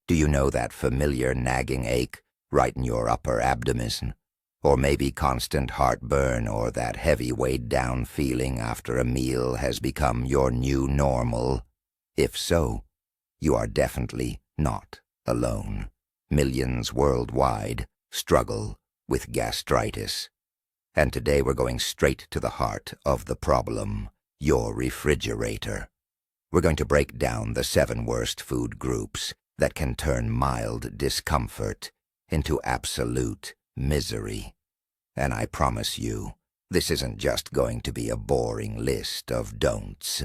Do you know that familiar nagging ache right in your upper abdomen? Or maybe constant heartburn, or that heavy weighed down feeling after a meal has become your new normal? If so, you are definitely not alone. Millions worldwide struggle with gastritis. And today we're going straight to the heart of the problem, your refrigerator. We're going to break down the 7 worst food groups that can turn mild discomfort into absolute misery. And I promise you, this isn't just going to be a boring list of don'ts.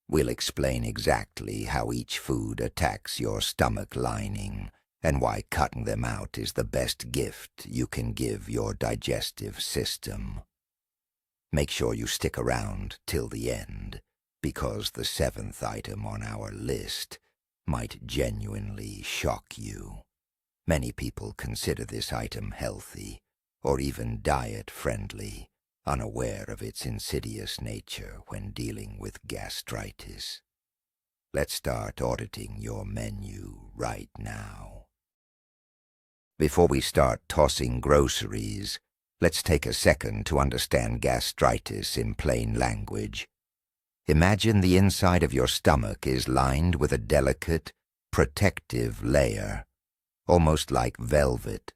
We'll explain exactly how each food attacks your stomach lining and why cutting them out is the best gift you can give your digestive system. Make sure you stick around till the end, because the 7th item on our list might genuinely shock you. Many people consider this item healthy, or even diet-friendly, unaware of its insidious nature when dealing with gastritis. Let's start auditing your menu right now. Before we start tossing groceries, let's take a second to understand gastritis in plain language. Imagine the inside of your stomach is lined with a delicate, protective layer, almost like velvet.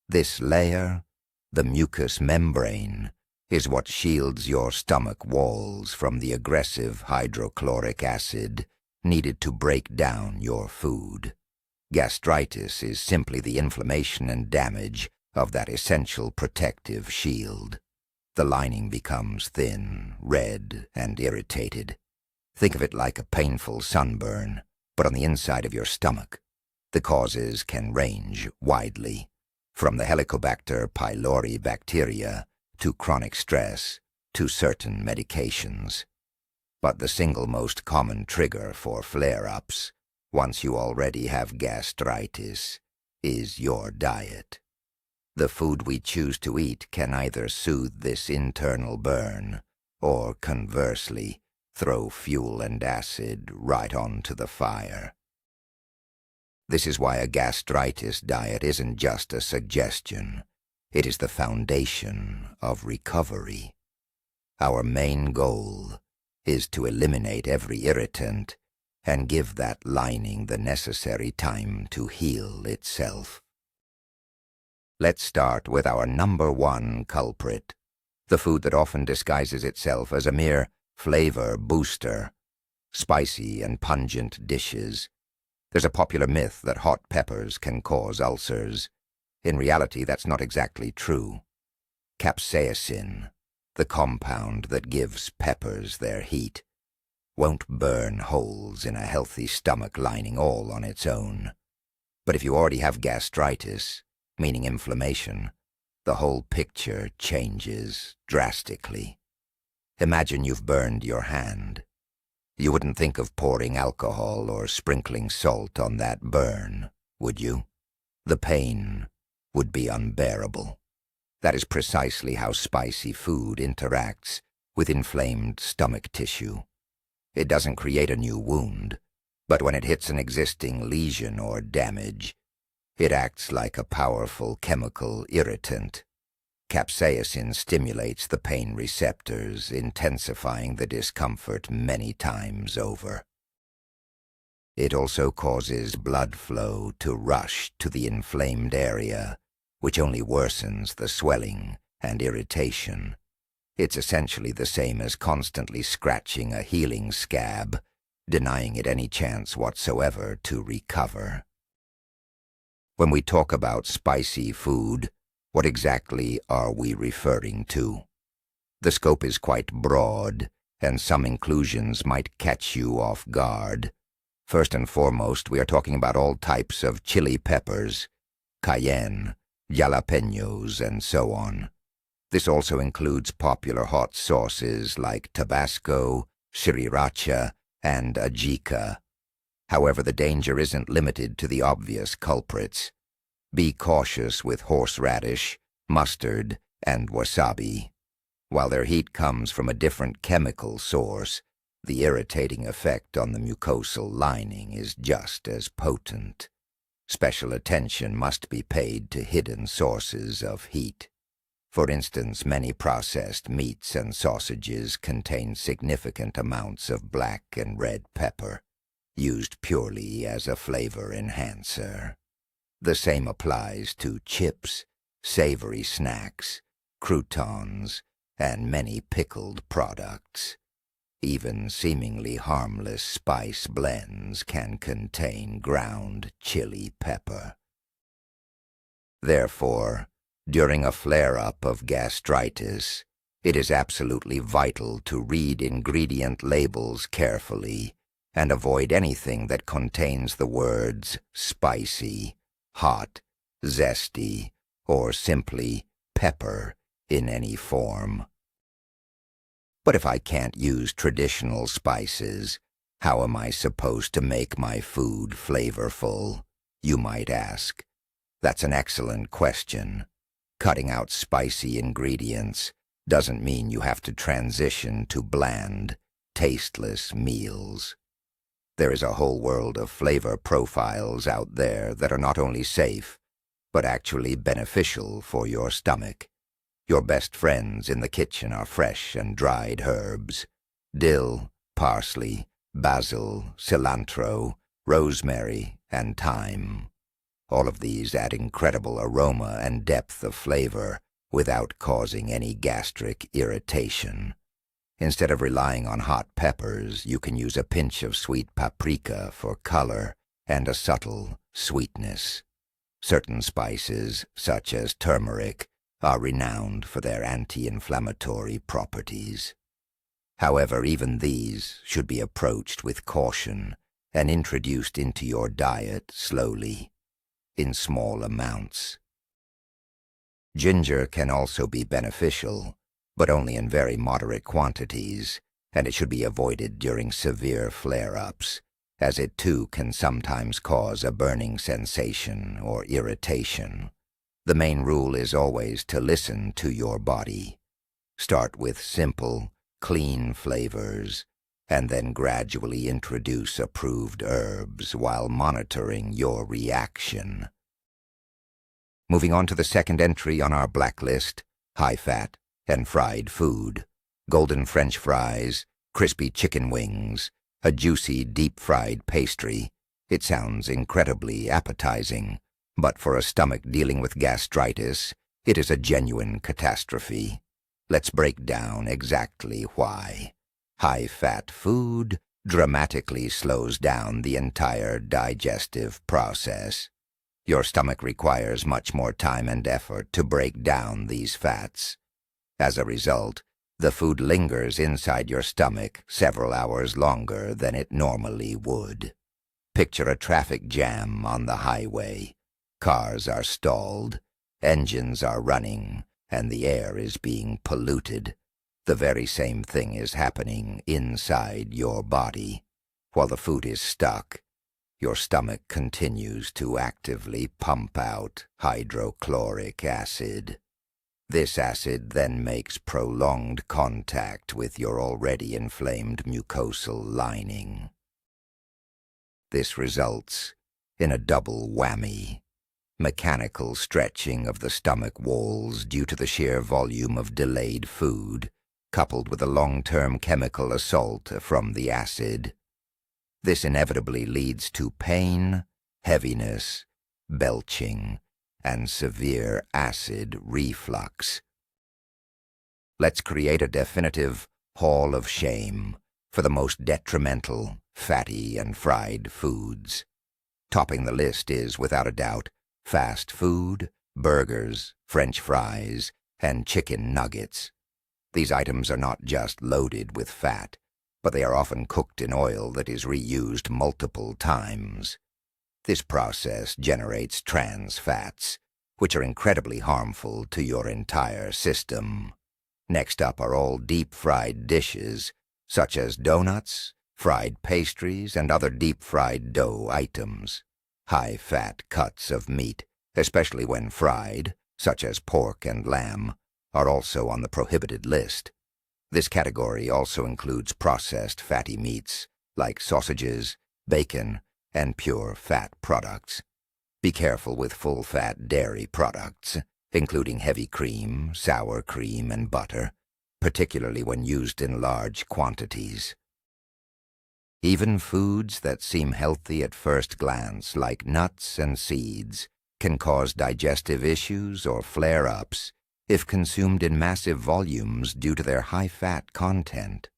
This layer, the mucous membrane, is what shields your stomach walls from the aggressive hydrochloric acid needed to break down your food. Gastritis is simply the inflammation and damage of that essential protective shield. The lining becomes thin, red, and irritated. Think of it like a painful sunburn, but on the inside of your stomach. The causes can range widely, from the Helicobacter pylori bacteria to chronic stress to certain medications. But the single most common trigger for flare-ups, once you already have gastritis, is your diet. The food we choose to eat can either soothe this internal burn or, conversely, throw fuel and acid right onto the fire. This is why a gastritis diet isn't just a suggestion. It is the foundation of recovery. Our main goal is to eliminate every irritant and give that lining the necessary time to heal itself. Let's start with our number 1 culprit, the food that often disguises itself as a mere flavor booster, spicy and pungent dishes. There's a popular myth that hot peppers can cause ulcers. In reality, that's not exactly true. Capsaicin, the compound that gives peppers their heat, won't burn holes in a healthy stomach lining all on its own. But if you already have gastritis, meaning inflammation, the whole picture changes drastically. Imagine you've burned your hand. You wouldn't think of pouring alcohol or sprinkling salt on that burn, would you? The pain would be unbearable. That is precisely how spicy food interacts with inflamed stomach tissue. It doesn't create a new wound, but when it hits an existing lesion or damage, it acts like a powerful chemical irritant. Capsaicin stimulates the pain receptors, intensifying the discomfort many times over. It also causes blood flow to rush to the inflamed area, which only worsens the swelling and irritation. It's essentially the same as constantly scratching a healing scab, denying it any chance whatsoever to recover. When we talk about spicy food, what exactly are we referring to? The scope is quite broad, and some inclusions might catch you off guard. First and foremost, we are talking about all types of chili peppers, cayenne, jalapenos, and so on. This also includes popular hot sauces like Tabasco, sriracha, and ajica. However, the danger isn't limited to the obvious culprits. Be cautious with horseradish, mustard, and wasabi. While their heat comes from a different chemical source, The irritating effect on the mucosal lining is just as potent. Special attention must be paid to hidden sources of heat. For instance, many processed meats and sausages contain significant amounts of black and red pepper, used purely as a flavor enhancer. The same applies to chips, savory snacks, croutons, and many pickled products. Even seemingly harmless spice blends can contain ground chili pepper. Therefore, during a flare-up of gastritis, it is absolutely vital to read ingredient labels carefully and avoid anything that contains the words spicy, hot, zesty, or simply pepper in any form. But if I can't use traditional spices, how am I supposed to make my food flavorful, you might ask? That's an excellent question. Cutting out spicy ingredients doesn't mean you have to transition to bland, tasteless meals. There is a whole world of flavor profiles out there that are not only safe, but actually beneficial for your stomach. Your best friends in the kitchen are fresh and dried herbs: dill, parsley, basil, cilantro, rosemary, and thyme. All of these add incredible aroma and depth of flavor without causing any gastric irritation. Instead of relying on hot peppers, you can use a pinch of sweet paprika for color and a subtle sweetness. Certain spices, such as turmeric, are renowned for their anti-inflammatory properties. However, even these should be approached with caution and introduced into your diet slowly, in small amounts. Ginger can also be beneficial, but only in very moderate quantities, and it should be avoided during severe flare-ups, as it too can sometimes cause a burning sensation or irritation. The main rule is always to listen to your body. Start with simple, clean flavors, and then gradually introduce approved herbs while monitoring your reaction. Moving on to the second entry on our blacklist: high-fat and fried food, golden French fries, crispy chicken wings, a juicy deep-fried pastry. It sounds incredibly appetizing, but for a stomach dealing with gastritis, it is a genuine catastrophe. Let's break down exactly why. High-fat food dramatically slows down the entire digestive process. Your stomach requires much more time and effort to break down these fats. As a result, the food lingers inside your stomach several hours longer than it normally would. Picture a traffic jam on the highway. Cars are stalled, engines are running, and the air is being polluted. The very same thing is happening inside your body. While the food is stuck, your stomach continues to actively pump out hydrochloric acid. This acid then makes prolonged contact with your already inflamed mucosal lining. This results in a double whammy: mechanical stretching of the stomach walls due to the sheer volume of delayed food, coupled with a long-term chemical assault from the acid. This inevitably leads to pain, heaviness, belching, and severe acid reflux. Let's create a definitive hall of shame for the most detrimental, fatty, and fried foods. Topping the list is, without a doubt, fast food, burgers, French fries, and chicken nuggets. These items are not just loaded with fat, but they are often cooked in oil that is reused multiple times. This process generates trans fats, which are incredibly harmful to your entire system. Next up are all deep-fried dishes, such as donuts, fried pastries, and other deep-fried dough items. High-fat cuts of meat, especially when fried, such as pork and lamb, are also on the prohibited list. This category also includes processed fatty meats like sausages, bacon, and pure fat products. Be careful with full-fat dairy products, including heavy cream, sour cream, and butter, particularly when used in large quantities. Even foods that seem healthy at first glance, like nuts and seeds, can cause digestive issues or flare-ups if consumed in massive volumes due to their high fat content.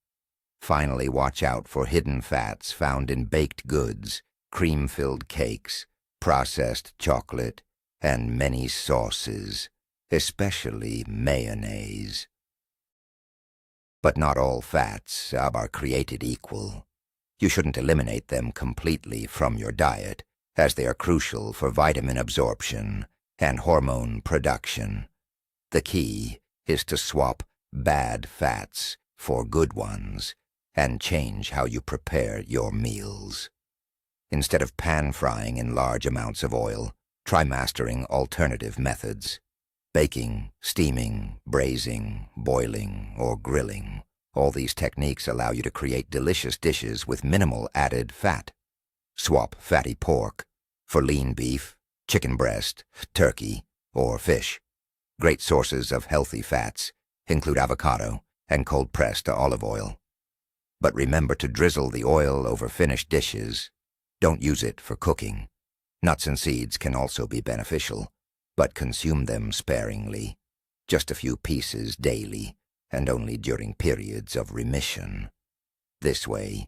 Finally, watch out for hidden fats found in baked goods, cream-filled cakes, processed chocolate, and many sauces, especially mayonnaise. But not all fats are created equal. You shouldn't eliminate them completely from your diet, as they are crucial for vitamin absorption and hormone production. The key is to swap bad fats for good ones and change how you prepare your meals. Instead of pan-frying in large amounts of oil, try mastering alternative methods. Baking, steaming, braising, boiling, or grilling. All these techniques allow you to create delicious dishes with minimal added fat. Swap fatty pork for lean beef, chicken breast, turkey, or fish. Great sources of healthy fats include avocado and cold-pressed olive oil. But remember to drizzle the oil over finished dishes. Don't use it for cooking. Nuts and seeds can also be beneficial, but consume them sparingly, just a few pieces daily, and only during periods of remission. This way,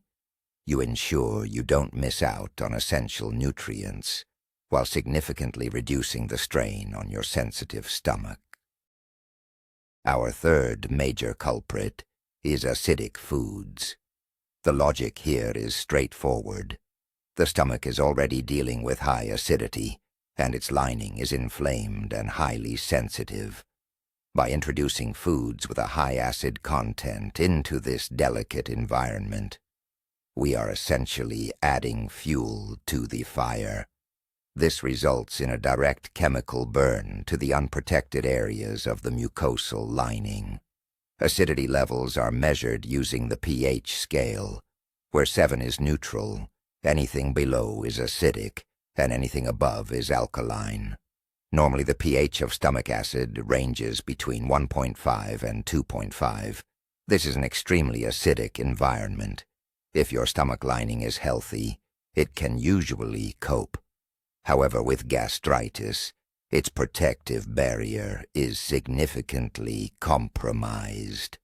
you ensure you don't miss out on essential nutrients, while significantly reducing the strain on your sensitive stomach. Our third major culprit is acidic foods. The logic here is straightforward. The stomach is already dealing with high acidity, and its lining is inflamed and highly sensitive. By introducing foods with a high acid content into this delicate environment, we are essentially adding fuel to the fire. This results in a direct chemical burn to the unprotected areas of the mucosal lining. Acidity levels are measured using the pH scale, where 7 is neutral, anything below is acidic, and anything above is alkaline. Normally the pH of stomach acid ranges between 1.5 and 2.5. This is an extremely acidic environment. If your stomach lining is healthy, it can usually cope. However, with gastritis, its protective barrier is significantly compromised.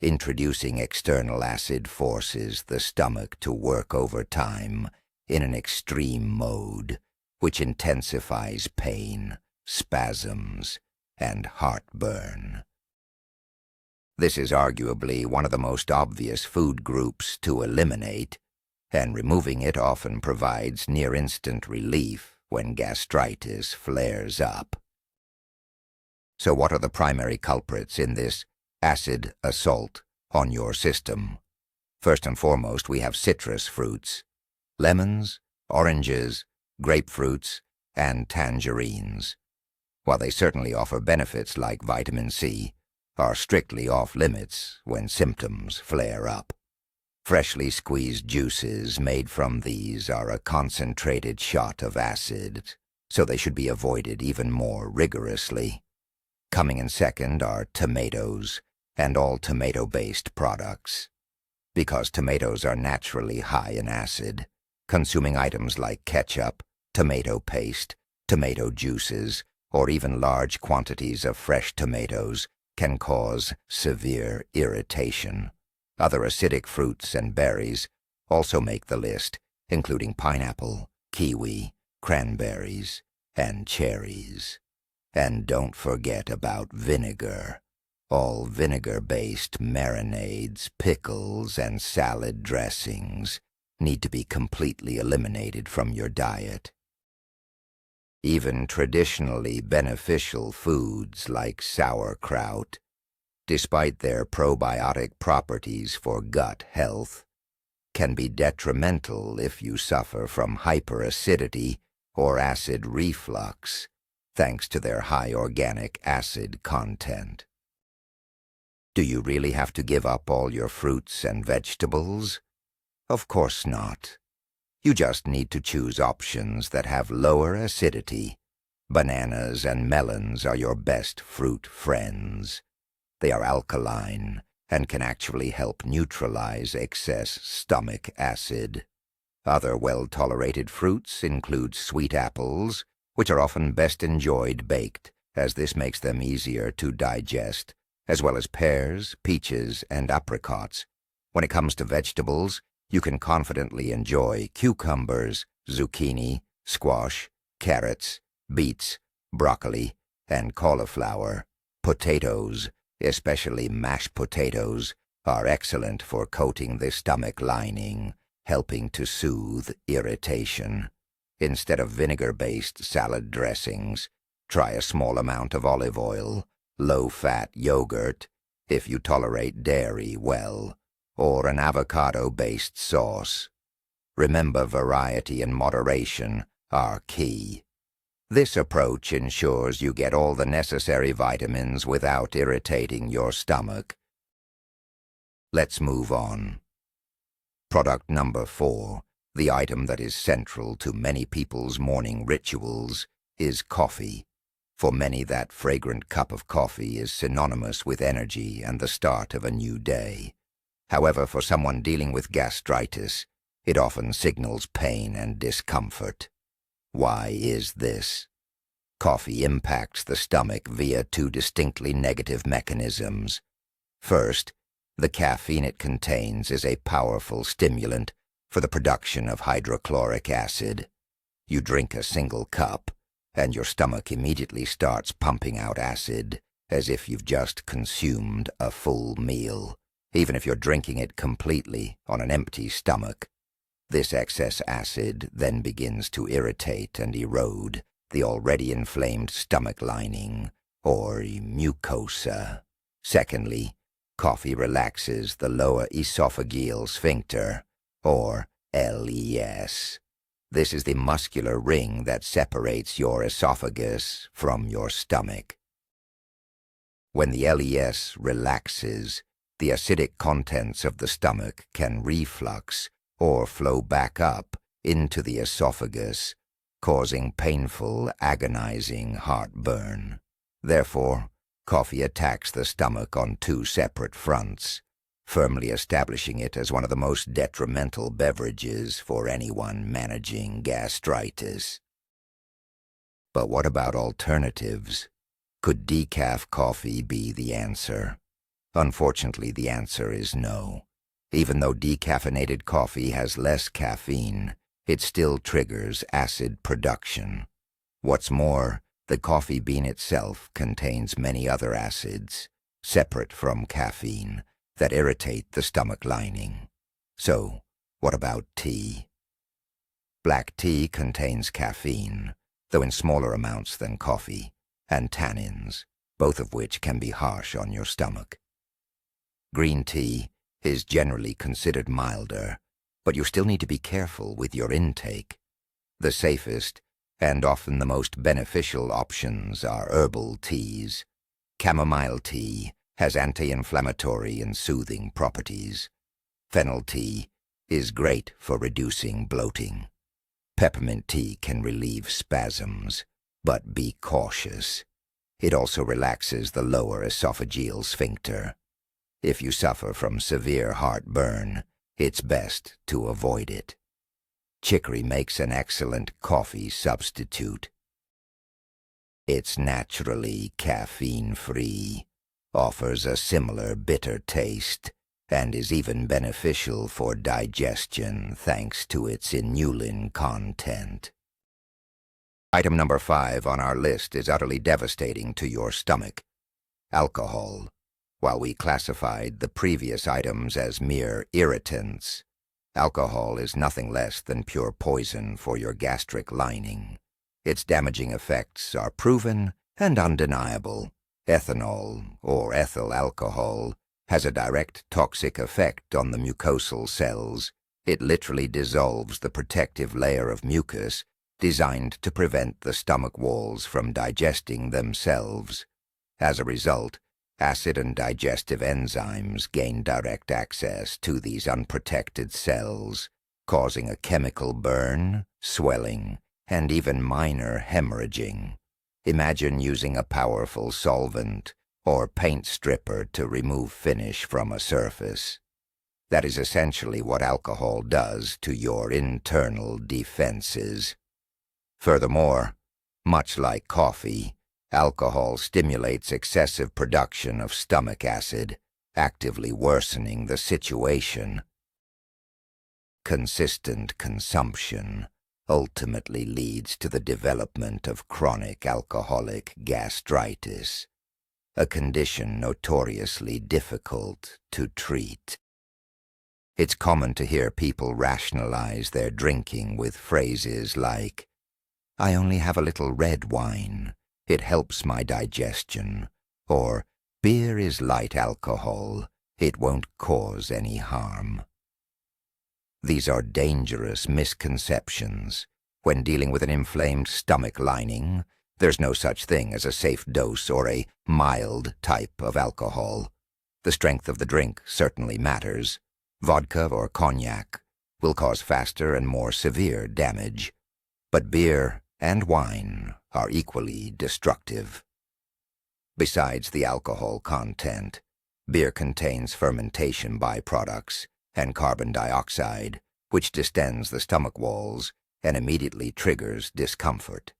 Introducing external acid forces the stomach to work overtime in an extreme mode, which intensifies pain, spasms, and heartburn. This is arguably one of the most obvious food groups to eliminate, and removing it often provides near-instant relief when gastritis flares up. So what are the primary culprits in this acid assault on your system? First and foremost, we have citrus fruits: lemons, oranges, grapefruits, and tangerines. While they certainly offer benefits like vitamin C, are strictly off-limits when symptoms flare up. Freshly squeezed juices made from these are a concentrated shot of acid, so they should be avoided even more rigorously. Coming in second are tomatoes and all tomato-based products. Because tomatoes are naturally high in acid, consuming items like ketchup, tomato paste, tomato juices, or even large quantities of fresh tomatoes can cause severe irritation. Other acidic fruits and berries also make the list, including pineapple, kiwi, cranberries, and cherries. And don't forget about vinegar. All vinegar-based marinades, pickles, and salad dressings need to be completely eliminated from your diet. Even traditionally beneficial foods like sauerkraut, despite their probiotic properties for gut health, can be detrimental if you suffer from hyperacidity or acid reflux, thanks to their high organic acid content. Do you really have to give up all your fruits and vegetables? Of course not. You just need to choose options that have lower acidity. Bananas and melons are your best fruit friends. They are alkaline and can actually help neutralize excess stomach acid. Other well-tolerated fruits include sweet apples, which are often best enjoyed baked, as this makes them easier to digest, as well as pears, peaches, and apricots. When it comes to vegetables, you can confidently enjoy cucumbers, zucchini, squash, carrots, beets, broccoli, and cauliflower. Potatoes, especially mashed potatoes, are excellent for coating the stomach lining, helping to soothe irritation. Instead of vinegar-based salad dressings, try a small amount of olive oil, low-fat yogurt, if you tolerate dairy well, or an avocado-based sauce. Remember, variety and moderation are key. This approach ensures you get all the necessary vitamins without irritating your stomach. Let's move on. Product number 4, the item that is central to many people's morning rituals, is coffee. For many, that fragrant cup of coffee is synonymous with energy and the start of a new day. However, for someone dealing with gastritis, it often signals pain and discomfort. Why is this? Coffee impacts the stomach via 2 distinctly negative mechanisms. First, the caffeine it contains is a powerful stimulant for the production of hydrochloric acid. You drink a single cup, and your stomach immediately starts pumping out acid as if you've just consumed a full meal, even if you're drinking it completely on an empty stomach. This excess acid then begins to irritate and erode the already inflamed stomach lining, or mucosa. Secondly, coffee relaxes the lower esophageal sphincter, or LES. This is the muscular ring that separates your esophagus from your stomach. When the LES relaxes, the acidic contents of the stomach can reflux or flow back up into the esophagus, causing painful, agonizing heartburn. Therefore, coffee attacks the stomach on 2 separate fronts, firmly establishing it as one of the most detrimental beverages for anyone managing gastritis. But what about alternatives? Could decaf coffee be the answer? Unfortunately, the answer is no. Even though decaffeinated coffee has less caffeine, it still triggers acid production. What's more, the coffee bean itself contains many other acids, separate from caffeine, that irritate the stomach lining. So, what about tea? Black tea contains caffeine, though in smaller amounts than coffee, and tannins, both of which can be harsh on your stomach. Green tea is generally considered milder, but you still need to be careful with your intake. The safest and often the most beneficial options are herbal teas. Chamomile tea has anti-inflammatory and soothing properties. Fennel tea is great for reducing bloating. Peppermint tea can relieve spasms, but be cautious. It also relaxes the lower esophageal sphincter. If you suffer from severe heartburn, it's best to avoid it. Chicory makes an excellent coffee substitute. It's naturally caffeine-free, offers a similar bitter taste, and is even beneficial for digestion thanks to its inulin content. Item number 5 on our list is utterly devastating to your stomach: alcohol. While we classified the previous items as mere irritants, alcohol is nothing less than pure poison for your gastric lining. Its damaging effects are proven and undeniable. Ethanol, or ethyl alcohol, has a direct toxic effect on the mucosal cells. It literally dissolves the protective layer of mucus designed to prevent the stomach walls from digesting themselves. As a result, Acid and digestive enzymes gain direct access to these unprotected cells, causing a chemical burn, swelling, and even minor hemorrhaging. Imagine using a powerful solvent or paint stripper to remove finish from a surface. That is essentially what alcohol does to your internal defenses. Furthermore, much like coffee, alcohol stimulates excessive production of stomach acid, actively worsening the situation. Consistent consumption ultimately leads to the development of chronic alcoholic gastritis, a condition notoriously difficult to treat. It's common to hear people rationalize their drinking with phrases like, "I only have a little red wine. It helps my digestion," or "Beer is light alcohol. It won't cause any harm." These are dangerous misconceptions. When dealing with an inflamed stomach lining, there's no such thing as a safe dose or a mild type of alcohol. The strength of the drink certainly matters. Vodka or cognac will cause faster and more severe damage, but beer and wine are equally destructive. Besides the alcohol content, beer contains fermentation byproducts and carbon dioxide, which distends the stomach walls and immediately triggers discomfort.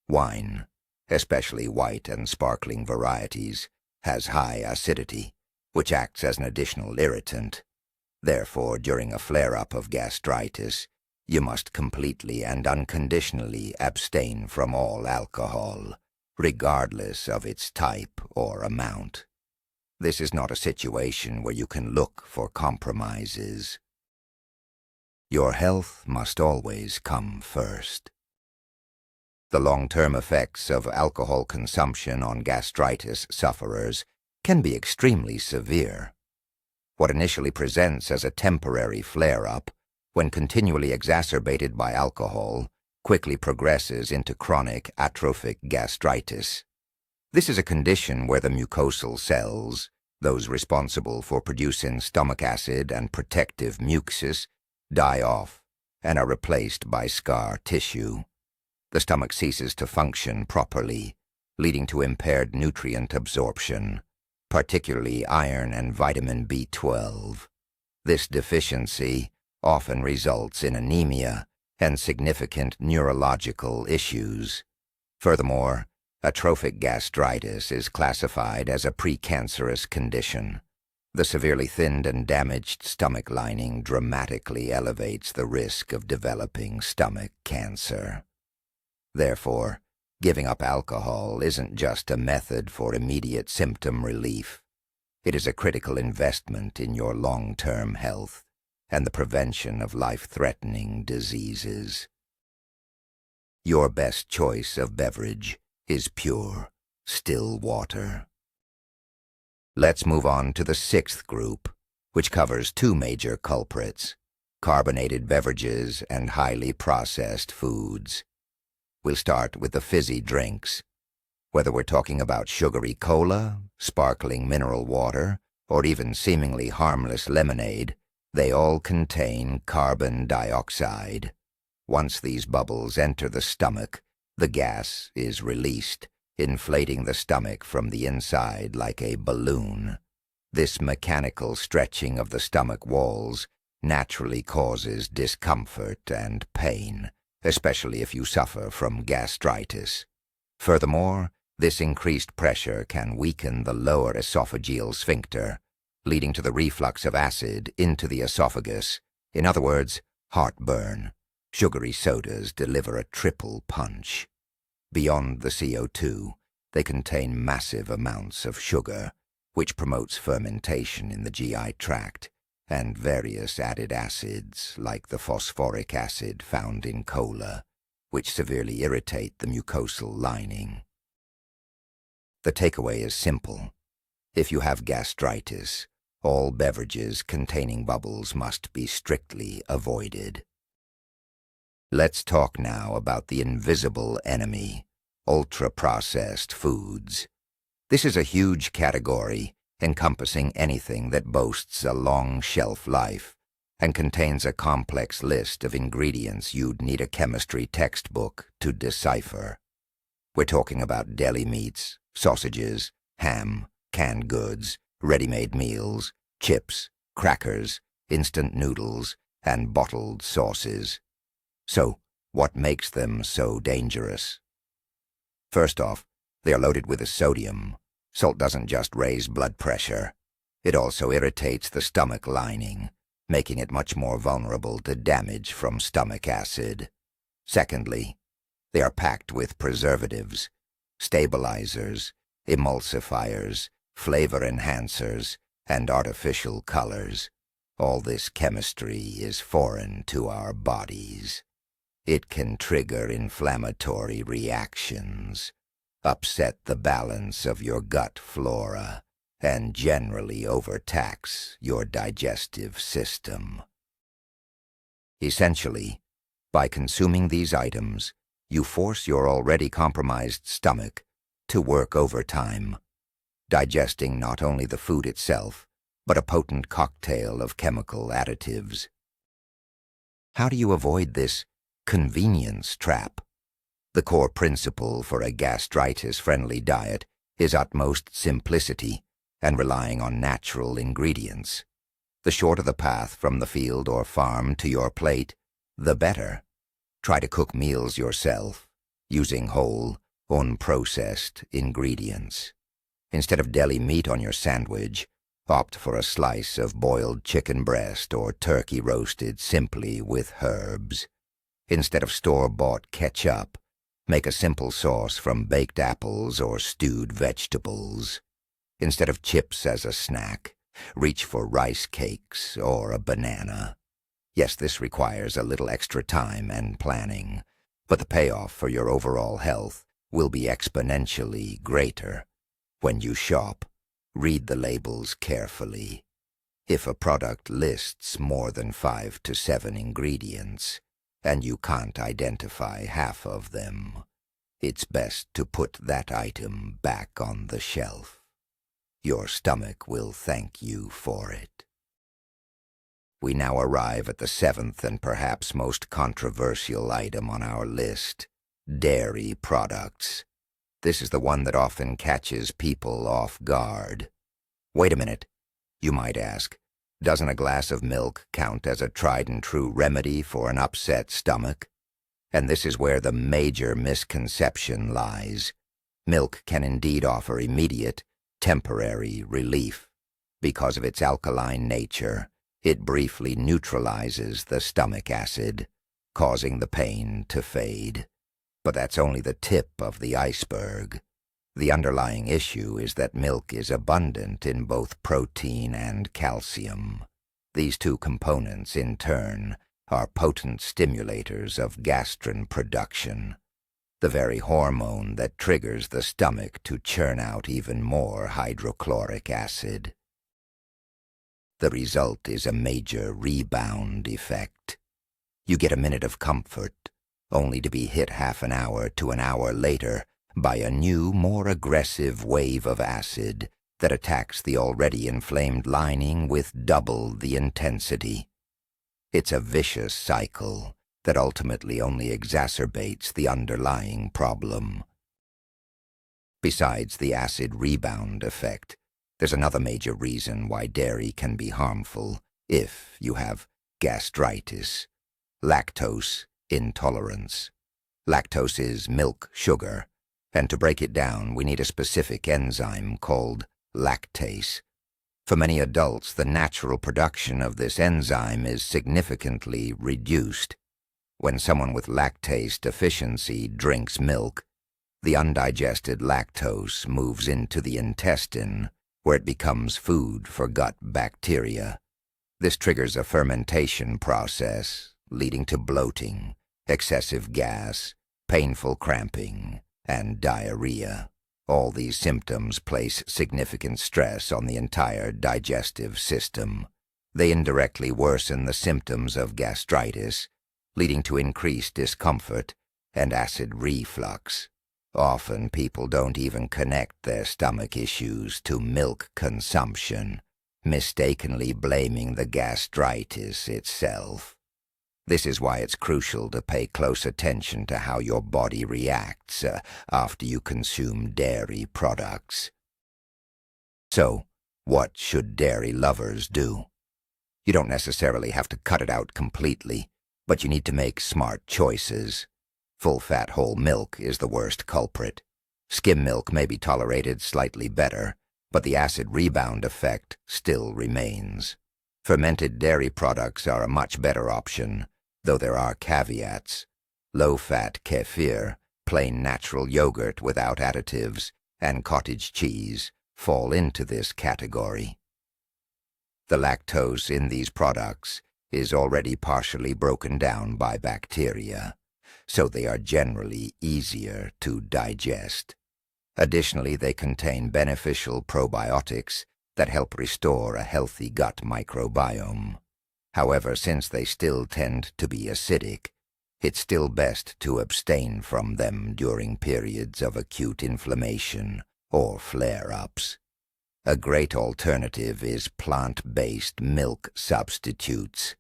Wine, especially white and sparkling varieties, has high acidity, which acts as an additional irritant. Therefore, during a flare-up of gastritis, you must completely and unconditionally abstain from all alcohol, regardless of its type or amount. This is not a situation where you can look for compromises. Your health must always come first. The long-term effects of alcohol consumption on gastritis sufferers can be extremely severe. What initially presents as a temporary flare-up, when continually exacerbated by alcohol, quickly progresses into chronic atrophic gastritis. This is a condition where the mucosal cells, those responsible for producing stomach acid and protective mucus, die off and are replaced by scar tissue. The stomach ceases to function properly, leading to impaired nutrient absorption, particularly iron and vitamin B12. This deficiency often results in anemia and significant neurological issues. Furthermore, atrophic gastritis is classified as a precancerous condition. The severely thinned and damaged stomach lining dramatically elevates the risk of developing stomach cancer. Therefore, giving up alcohol isn't just a method for immediate symptom relief. It is a critical investment in your long-term health and the prevention of life-threatening diseases. Your best choice of beverage is pure, still water. Let's move on to the sixth group, which covers two major culprits: carbonated beverages and highly processed foods. We'll start with the fizzy drinks. Whether we're talking about sugary cola, sparkling mineral water, or even seemingly harmless lemonade, they all contain carbon dioxide. Once these bubbles enter the stomach, the gas is released, inflating the stomach from the inside like a balloon. This mechanical stretching of the stomach walls naturally causes discomfort and pain, especially if you suffer from gastritis. Furthermore, this increased pressure can weaken the lower esophageal sphincter, leading to the reflux of acid into the esophagus. In other words, heartburn. Sugary sodas deliver a triple punch. Beyond the CO2, they contain massive amounts of sugar, which promotes fermentation in the GI tract, and various added acids like the phosphoric acid found in cola, which severely irritate the mucosal lining. The takeaway is simple. If you have gastritis, all beverages containing bubbles must be strictly avoided. Let's talk now about the invisible enemy, ultra-processed foods. This is a huge category encompassing anything that boasts a long shelf life and contains a complex list of ingredients you'd need a chemistry textbook to decipher. We're talking about deli meats, sausages, ham, canned goods, ready-made meals, chips, crackers, instant noodles, and bottled sauces. So, what makes them so dangerous? First off, they are loaded with sodium. Salt doesn't just raise blood pressure. It also irritates the stomach lining, making it much more vulnerable to damage from stomach acid. Secondly, they are packed with preservatives, stabilizers, emulsifiers, flavor enhancers, and artificial colors. All this chemistry is foreign to our bodies. It can trigger inflammatory reactions, upset the balance of your gut flora, and generally overtax your digestive system. Essentially, by consuming these items, you force your already compromised stomach to work overtime, digesting not only the food itself, but a potent cocktail of chemical additives. How do you avoid this convenience trap? The core principle for a gastritis-friendly diet is utmost simplicity and relying on natural ingredients. The shorter the path from the field or farm to your plate, the better. Try to cook meals yourself, using whole, unprocessed ingredients. Instead of deli meat on your sandwich, opt for a slice of boiled chicken breast or turkey roasted simply with herbs. Instead of store-bought ketchup, make a simple sauce from baked apples or stewed vegetables. Instead of chips as a snack, reach for rice cakes or a banana. Yes, this requires a little extra time and planning, but the payoff for your overall health will be exponentially greater. When you shop, read the labels carefully. If a product lists more than 5 to 7 ingredients, and you can't identify half of them, it's best to put that item back on the shelf. Your stomach will thank you for it. We now arrive at the 7th and perhaps most controversial item on our list, dairy products. This is the one that often catches people off guard. Wait a minute, you might ask. Doesn't a glass of milk count as a tried-and-true remedy for an upset stomach? And this is where the major misconception lies. Milk can indeed offer immediate, temporary relief. Because of its alkaline nature, it briefly neutralizes the stomach acid, causing the pain to fade. But that's only the tip of the iceberg. The underlying issue is that milk is abundant in both protein and calcium. These two components, in turn, are potent stimulators of gastrin production, the very hormone that triggers the stomach to churn out even more hydrochloric acid. The result is a major rebound effect. You get a minute of comfort, only to be hit half an hour to an hour later by a new, more aggressive wave of acid that attacks the already inflamed lining with double the intensity. It's a vicious cycle that ultimately only exacerbates the underlying problem. Besides the acid rebound effect, there's another major reason why dairy can be harmful if you have gastritis: lactose intolerance. Lactose is milk sugar, and to break it down, we need a specific enzyme called lactase. For many adults, the natural production of this enzyme is significantly reduced. When someone with lactase deficiency drinks milk, the undigested lactose moves into the intestine, where it becomes food for gut bacteria. This triggers a fermentation process, leading to bloating, excessive gas, painful cramping, and diarrhea. All these symptoms place significant stress on the entire digestive system. They indirectly worsen the symptoms of gastritis, leading to increased discomfort and acid reflux. Often people don't even connect their stomach issues to milk consumption, mistakenly blaming the gastritis itself. This is why it's crucial to pay close attention to how your body reacts after you consume dairy products. So, what should dairy lovers do? You don't necessarily have to cut it out completely, but you need to make smart choices. Full-fat whole milk is the worst culprit. Skim milk may be tolerated slightly better, but the acid rebound effect still remains. Fermented dairy products are a much better option, though there are caveats. Low-fat kefir, plain natural yogurt without additives, and cottage cheese fall into this category. The lactose in these products is already partially broken down by bacteria, so they are generally easier to digest. Additionally, they contain beneficial probiotics that help restore a healthy gut microbiome. However, since they still tend to be acidic, it's still best to abstain from them during periods of acute inflammation or flare-ups. A great alternative is plant-based milk substitutes,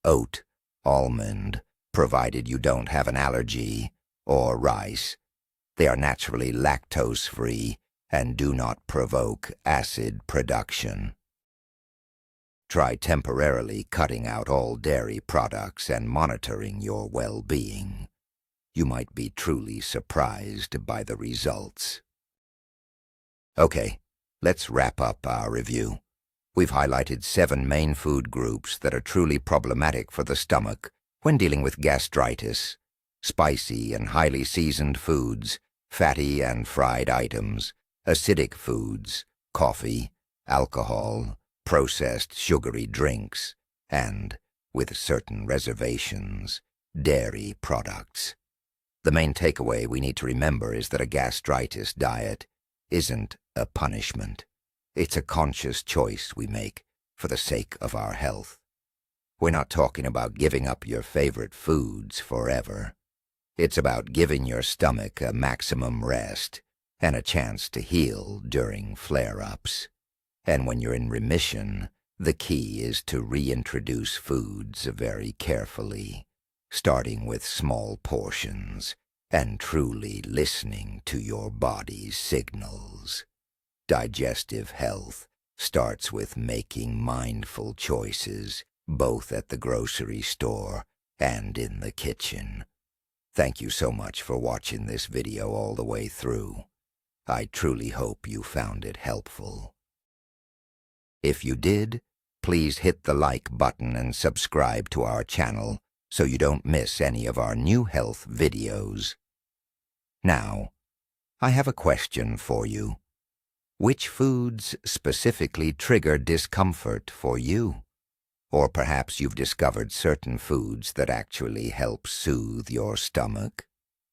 oat, almond, provided you don't have an allergy, or rice. They are naturally lactose-free and do not provoke acid production. Try temporarily cutting out all dairy products and monitoring your well-being. You might be truly surprised by the results. Okay, let's wrap up our review. We've highlighted 7 main food groups that are truly problematic for the stomach when dealing with gastritis: spicy and highly seasoned foods, fatty and fried items, acidic foods, coffee, alcohol, processed sugary drinks, and, with certain reservations, dairy products. The main takeaway we need to remember is that a gastritis diet isn't a punishment. It's a conscious choice we make for the sake of our health. We're not talking about giving up your favorite foods forever. It's about giving your stomach a maximum rest and a chance to heal during flare-ups. And when you're in remission, the key is to reintroduce foods very carefully, starting with small portions and truly listening to your body's signals. Digestive health starts with making mindful choices, both at the grocery store and in the kitchen. Thank you so much for watching this video all the way through. I truly hope you found it helpful. If you did, please hit the like button and subscribe to our channel so you don't miss any of our new health videos. Now, I have a question for you. Which foods specifically trigger discomfort for you? Or perhaps you've discovered certain foods that actually help soothe your stomach?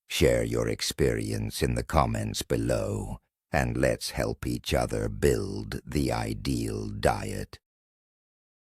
Share your experience in the comments below, and let's help each other build the ideal diet.